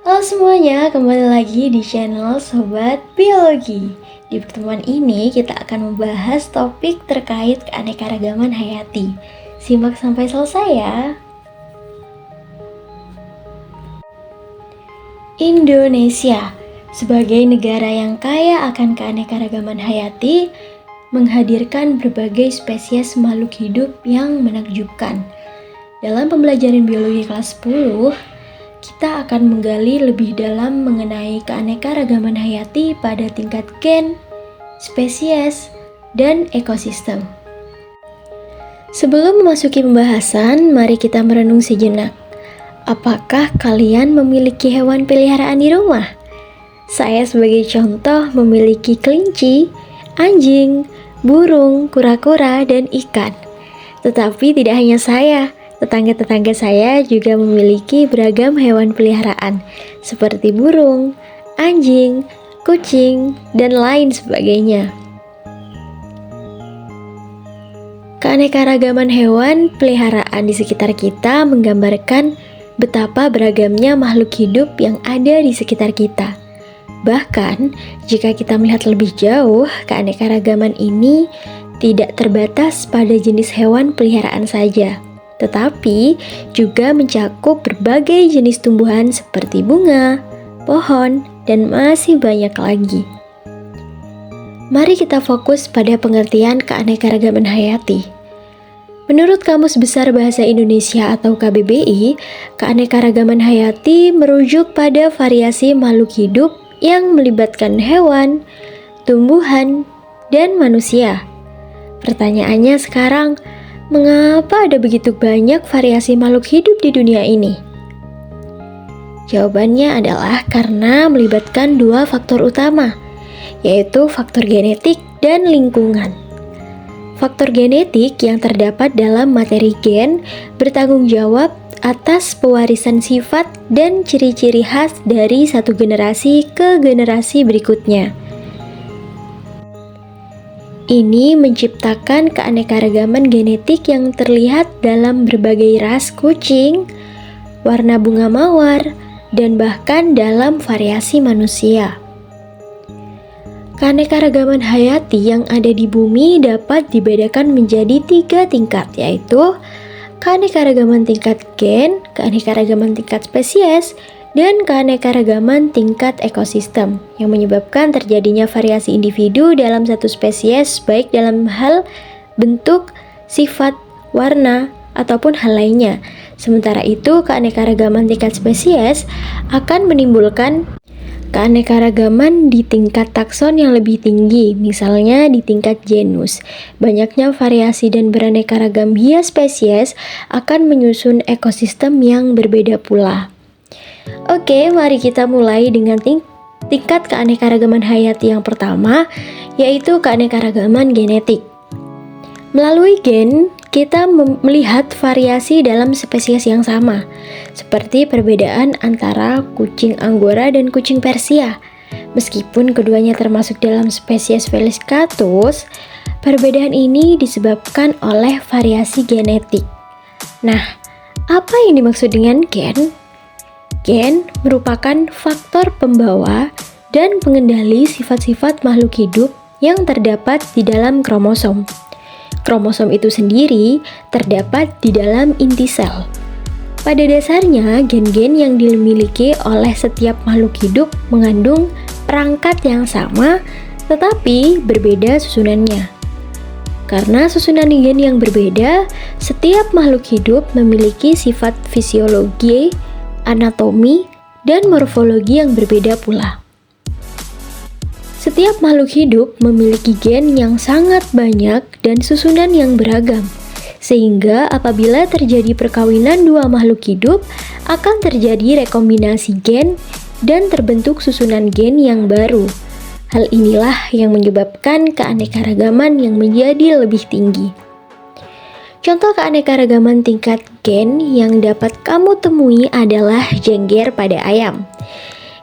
Halo semuanya, kembali lagi di channel Sobat Biologi. Di pertemuan ini kita akan membahas topik terkait keanekaragaman hayati. Simak sampai selesai ya. Indonesia sebagai negara yang kaya akan keanekaragaman hayati menghadirkan berbagai spesies makhluk hidup yang menakjubkan. Dalam pembelajaran biologi kelas 10, kita akan menggali lebih dalam mengenai keanekaragaman hayati pada tingkat gen, spesies, dan ekosistem. Sebelum memasuki pembahasan, mari kita merenung sejenak. Apakah kalian memiliki hewan peliharaan di rumah? Saya sebagai contoh memiliki kelinci, anjing, burung, kura-kura, dan ikan. Tetapi tidak hanya saya, tetangga-tetangga saya juga memiliki beragam hewan peliharaan seperti burung, anjing, kucing, dan lain sebagainya. Keanekaragaman hewan peliharaan di sekitar kita menggambarkan betapa beragamnya makhluk hidup yang ada di sekitar kita. Bahkan, jika kita melihat lebih jauh, keanekaragaman ini tidak terbatas pada jenis hewan peliharaan saja, tetapi juga mencakup berbagai jenis tumbuhan seperti bunga, pohon, dan masih banyak lagi. Mari kita fokus pada pengertian keanekaragaman hayati. Menurut Kamus Besar Bahasa Indonesia atau KBBI, keanekaragaman hayati merujuk pada variasi makhluk hidup yang melibatkan hewan, tumbuhan, dan manusia. Pertanyaannya sekarang, mengapa ada begitu banyak variasi makhluk hidup di dunia ini? Jawabannya adalah karena melibatkan dua faktor utama, yaitu faktor genetik dan lingkungan. Faktor genetik yang terdapat dalam materi gen bertanggung jawab atas pewarisan sifat dan ciri-ciri khas dari satu generasi ke generasi berikutnya. Ini menciptakan keanekaragaman genetik yang terlihat dalam berbagai ras kucing, warna bunga mawar, dan bahkan dalam variasi manusia. Keanekaragaman hayati yang ada di bumi dapat dibedakan menjadi 3 tingkat, yaitu keanekaragaman tingkat gen, keanekaragaman tingkat spesies, dan keanekaragaman tingkat ekosistem yang menyebabkan terjadinya variasi individu dalam satu spesies baik dalam hal bentuk, sifat, warna, ataupun hal lainnya. Sementara itu, keanekaragaman tingkat spesies akan menimbulkan keanekaragaman di tingkat takson yang lebih tinggi, misalnya di tingkat genus. Banyaknya variasi dan beraneka ragam hias spesies akan menyusun ekosistem yang berbeda pula. Oke, mari kita mulai dengan tingkat keanekaragaman hayati yang pertama, yaitu keanekaragaman genetik. Melalui gen, kita melihat variasi dalam spesies yang sama, seperti perbedaan antara kucing Anggora dan kucing Persia. Meskipun keduanya termasuk dalam spesies Felis catus, perbedaan ini disebabkan oleh variasi genetik. Nah, apa yang dimaksud dengan gen? Gen merupakan faktor pembawa dan pengendali sifat-sifat makhluk hidup yang terdapat di dalam kromosom. Kromosom itu sendiri terdapat di dalam inti sel. Pada dasarnya, gen-gen yang dimiliki oleh setiap makhluk hidup mengandung perangkat yang sama, tetapi berbeda susunannya. Karena susunan gen yang berbeda, setiap makhluk hidup memiliki sifat fisiologi, anatomi, dan morfologi yang berbeda pula. Setiap makhluk hidup memiliki gen yang sangat banyak dan susunan yang beragam, sehingga apabila terjadi perkawinan dua makhluk hidup, akan terjadi rekombinasi gen dan terbentuk susunan gen yang baru. Hal inilah yang menyebabkan keanekaragaman yang menjadi lebih tinggi. Contoh keanekaragaman tingkat gen yang dapat kamu temui adalah jengger pada ayam.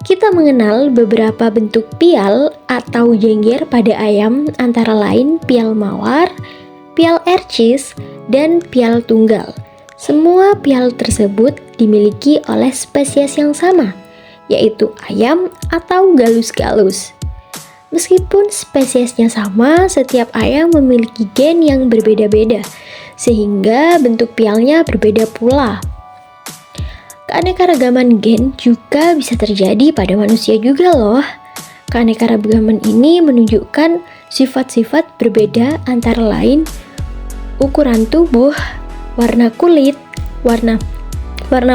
Kita mengenal beberapa bentuk pial atau jengger pada ayam, antara lain pial mawar, pial ercis, dan pial tunggal. Semua pial tersebut dimiliki oleh spesies yang sama, yaitu ayam atau galus-galus. Meskipun spesiesnya sama, setiap ayam memiliki gen yang berbeda-beda, sehingga bentuk pialnya berbeda pula. Keanekaragaman gen juga bisa terjadi pada manusia juga loh. Keanekaragaman ini menunjukkan sifat-sifat berbeda antara lain ukuran tubuh, warna kulit, warna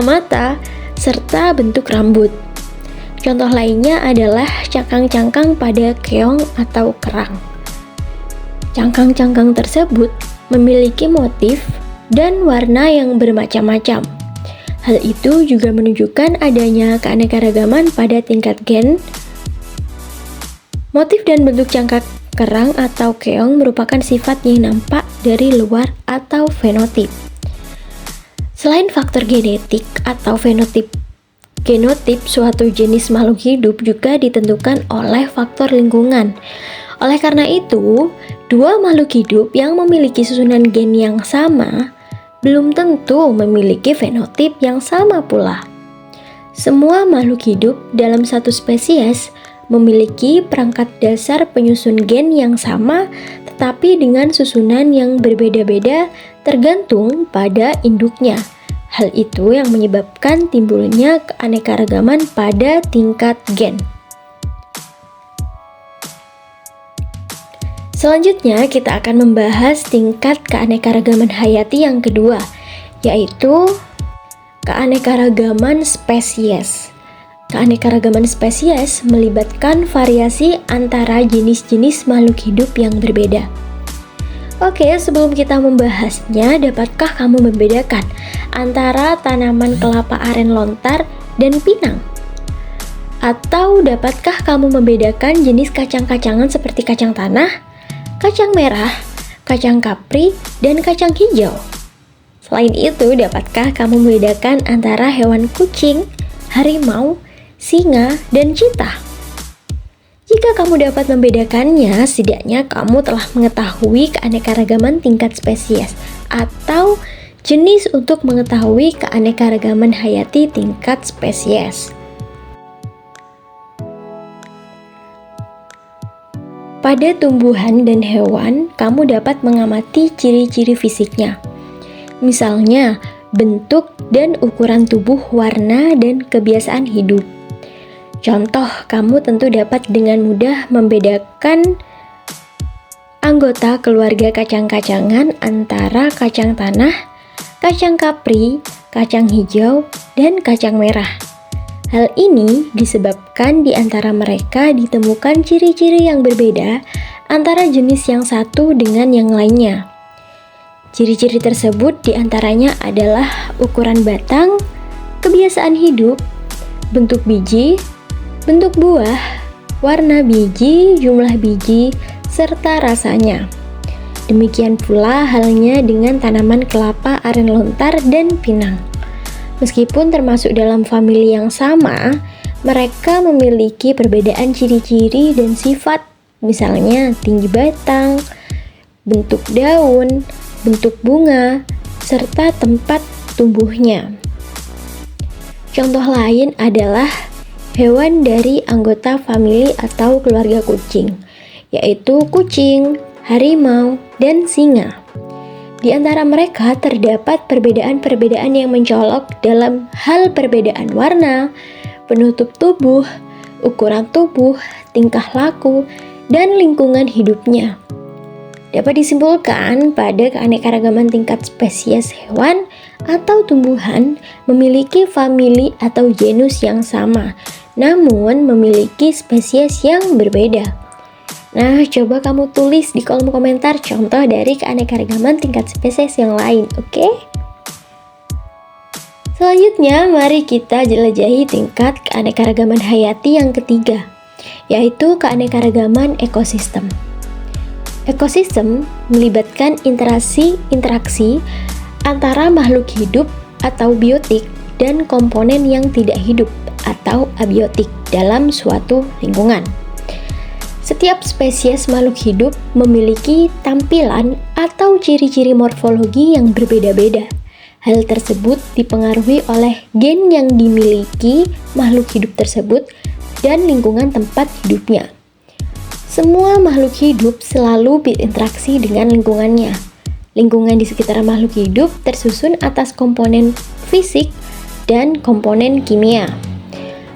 mata, serta bentuk rambut. Contoh lainnya adalah cangkang-cangkang pada keong atau kerang. Cangkang-cangkang tersebut memiliki motif dan warna yang bermacam-macam. Hal itu juga menunjukkan adanya keanekaragaman pada tingkat gen. Motif dan bentuk cangkang kerang atau keong merupakan sifat yang nampak dari luar atau fenotip. Selain faktor genetik atau genotip suatu jenis makhluk hidup juga ditentukan oleh faktor lingkungan. Oleh karena itu, dua makhluk hidup yang memiliki susunan gen yang sama belum tentu memiliki fenotip yang sama pula. Semua makhluk hidup dalam satu spesies memiliki perangkat dasar penyusun gen yang sama, tetapi dengan susunan yang berbeda-beda tergantung pada induknya. Hal itu yang menyebabkan timbulnya keanekaragaman pada tingkat gen. Selanjutnya, kita akan membahas tingkat keanekaragaman hayati yang kedua, yaitu keanekaragaman spesies. Keanekaragaman spesies melibatkan variasi antara jenis-jenis makhluk hidup yang berbeda. Oke, sebelum kita membahasnya, dapatkah kamu membedakan antara tanaman kelapa aren lontar dan pinang? Atau dapatkah kamu membedakan jenis kacang-kacangan seperti kacang tanah, kacang merah, kacang kapri, dan kacang hijau? Selain itu, dapatkah kamu membedakan antara hewan kucing, harimau, singa, dan cheetah? Jika kamu dapat membedakannya, setidaknya kamu telah mengetahui keanekaragaman tingkat spesies atau jenis untuk mengetahui keanekaragaman hayati tingkat spesies. Pada tumbuhan dan hewan, kamu dapat mengamati ciri-ciri fisiknya. Misalnya, bentuk dan ukuran tubuh, warna, dan kebiasaan hidup. Contoh, kamu tentu dapat dengan mudah membedakan anggota keluarga kacang-kacangan antara kacang tanah, kacang kapri, kacang hijau, dan kacang merah. Hal ini disebabkan di antara mereka ditemukan ciri-ciri yang berbeda antara jenis yang satu dengan yang lainnya. Ciri-ciri tersebut diantaranya adalah ukuran batang, kebiasaan hidup, bentuk biji, bentuk buah, warna biji, jumlah biji, serta rasanya. Demikian pula halnya dengan tanaman kelapa aren lontar dan pinang. Meskipun termasuk dalam famili yang sama, mereka memiliki perbedaan ciri-ciri dan sifat, misalnya tinggi batang, bentuk daun, bentuk bunga, serta tempat tumbuhnya. Contoh lain adalah hewan dari anggota famili atau keluarga kucing, yaitu kucing, harimau, dan singa. Di antara mereka terdapat perbedaan-perbedaan yang mencolok dalam hal perbedaan warna, penutup tubuh, ukuran tubuh, tingkah laku, dan lingkungan hidupnya. Dapat disimpulkan pada keanekaragaman tingkat spesies hewan atau tumbuhan memiliki famili atau genus yang sama, namun memiliki spesies yang berbeda. Nah, coba kamu tulis di kolom komentar contoh dari keanekaragaman tingkat spesies yang lain, oke? Selanjutnya, mari kita jelajahi tingkat keanekaragaman hayati yang ketiga, yaitu keanekaragaman ekosistem. Ekosistem melibatkan interaksi antara makhluk hidup atau biotik dan komponen yang tidak hidup atau abiotik dalam suatu lingkungan. Setiap spesies makhluk hidup memiliki tampilan atau ciri-ciri morfologi yang berbeda-beda. Hal tersebut dipengaruhi oleh gen yang dimiliki makhluk hidup tersebut dan lingkungan tempat hidupnya. Semua makhluk hidup selalu berinteraksi dengan lingkungannya. Lingkungan di sekitar makhluk hidup tersusun atas komponen fisik dan komponen kimia.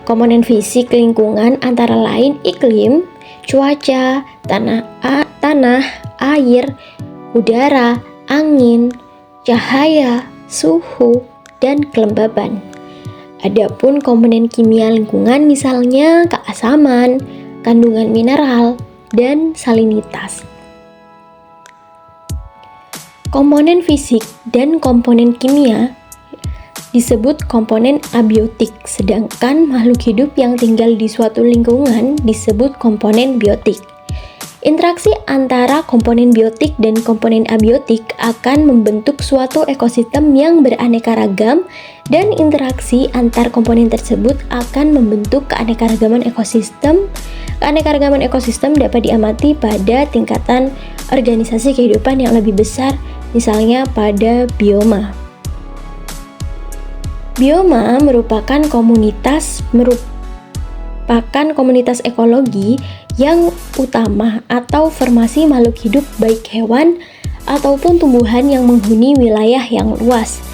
Komponen fisik lingkungan antara lain iklim, cuaca, tanah, air, udara, angin, cahaya, suhu, dan kelembaban. Adapun komponen kimia lingkungan misalnya keasaman, kandungan mineral, dan salinitas. Komponen fisik dan komponen kimia disebut komponen abiotik, sedangkan makhluk hidup yang tinggal di suatu lingkungan disebut komponen biotik. Interaksi antara komponen biotik dan komponen abiotik akan membentuk suatu ekosistem yang beraneka ragam, dan interaksi antar komponen tersebut akan membentuk keanekaragaman ekosistem. Keanekaragaman ekosistem dapat diamati pada tingkatan organisasi kehidupan yang lebih besar, misalnya pada bioma. Bioma merupakan komunitas ekologi yang utama atau formasi makhluk hidup baik hewan ataupun tumbuhan yang menghuni wilayah yang luas.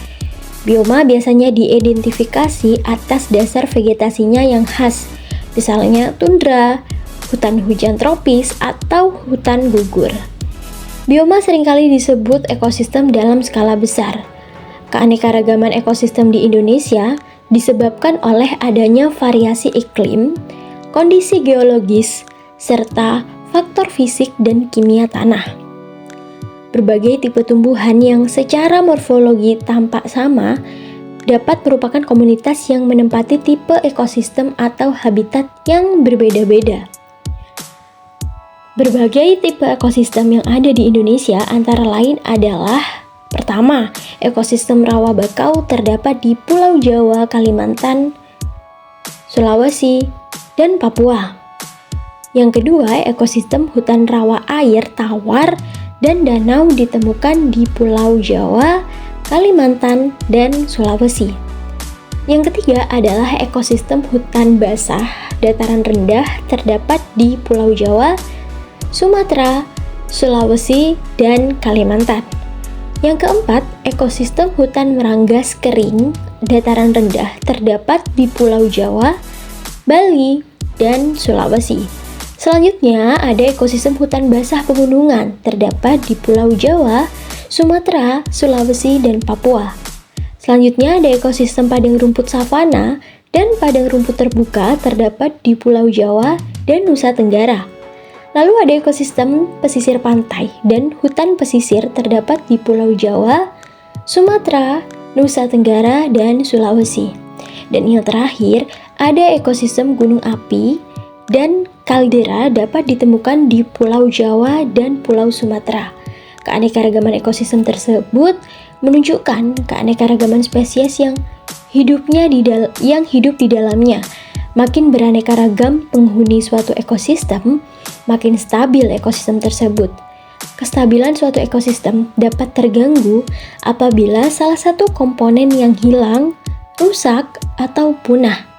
Bioma biasanya diidentifikasi atas dasar vegetasinya yang khas, misalnya tundra, hutan hujan tropis, atau hutan gugur. Bioma seringkali disebut ekosistem dalam skala besar. Keanekaragaman ekosistem di Indonesia disebabkan oleh adanya variasi iklim, kondisi geologis, serta faktor fisik dan kimia tanah. Berbagai tipe tumbuhan yang secara morfologi tampak sama dapat merupakan komunitas yang menempati tipe ekosistem atau habitat yang berbeda-beda. Berbagai tipe ekosistem yang ada di Indonesia antara lain adalah: pertama, ekosistem rawa bakau terdapat di Pulau Jawa, Kalimantan, Sulawesi, dan Papua. Yang kedua, ekosistem hutan rawa air tawar dan danau ditemukan di Pulau Jawa, Kalimantan, dan Sulawesi. Yang ketiga adalah ekosistem hutan basah dataran rendah terdapat di Pulau Jawa, Sumatera, Sulawesi, dan Kalimantan. Yang keempat, ekosistem hutan meranggas kering dataran rendah terdapat di Pulau Jawa, Bali, dan Sulawesi. Selanjutnya, ada ekosistem hutan basah pegunungan terdapat di Pulau Jawa, Sumatera, Sulawesi, dan Papua. Selanjutnya, ada ekosistem padang rumput savana dan padang rumput terbuka terdapat di Pulau Jawa dan Nusa Tenggara. Lalu ada ekosistem pesisir pantai dan hutan pesisir terdapat di Pulau Jawa, Sumatera, Nusa Tenggara, dan Sulawesi. Dan yang terakhir, ada ekosistem gunung api dan kaldera dapat ditemukan di Pulau Jawa dan Pulau Sumatera. Keanekaragaman ekosistem tersebut menunjukkan keanekaragaman spesies yang hidup di dalamnya. Makin beraneka ragam penghuni suatu ekosistem, makin stabil ekosistem tersebut. Kestabilan suatu ekosistem dapat terganggu apabila salah satu komponen yang hilang, rusak, atau punah.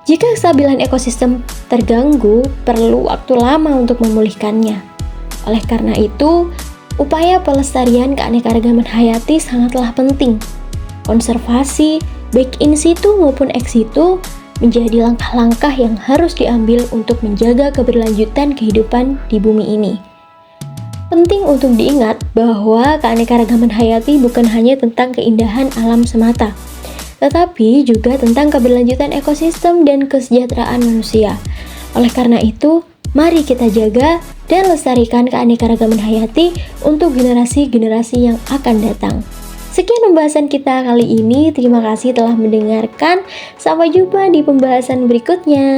Jika kestabilan ekosistem terganggu, perlu waktu lama untuk memulihkannya. Oleh karena itu, upaya pelestarian keanekaragaman hayati sangatlah penting. Konservasi, baik in situ maupun ex situ, menjadi langkah-langkah yang harus diambil untuk menjaga keberlanjutan kehidupan di bumi ini. Penting untuk diingat bahwa keanekaragaman hayati bukan hanya tentang keindahan alam semata, tetapi juga tentang keberlanjutan ekosistem dan kesejahteraan manusia. Oleh karena itu, mari kita jaga dan lestarikan keanekaragaman hayati untuk generasi-generasi yang akan datang. Sekian pembahasan kita kali ini. Terima kasih telah mendengarkan. Sampai jumpa di pembahasan berikutnya.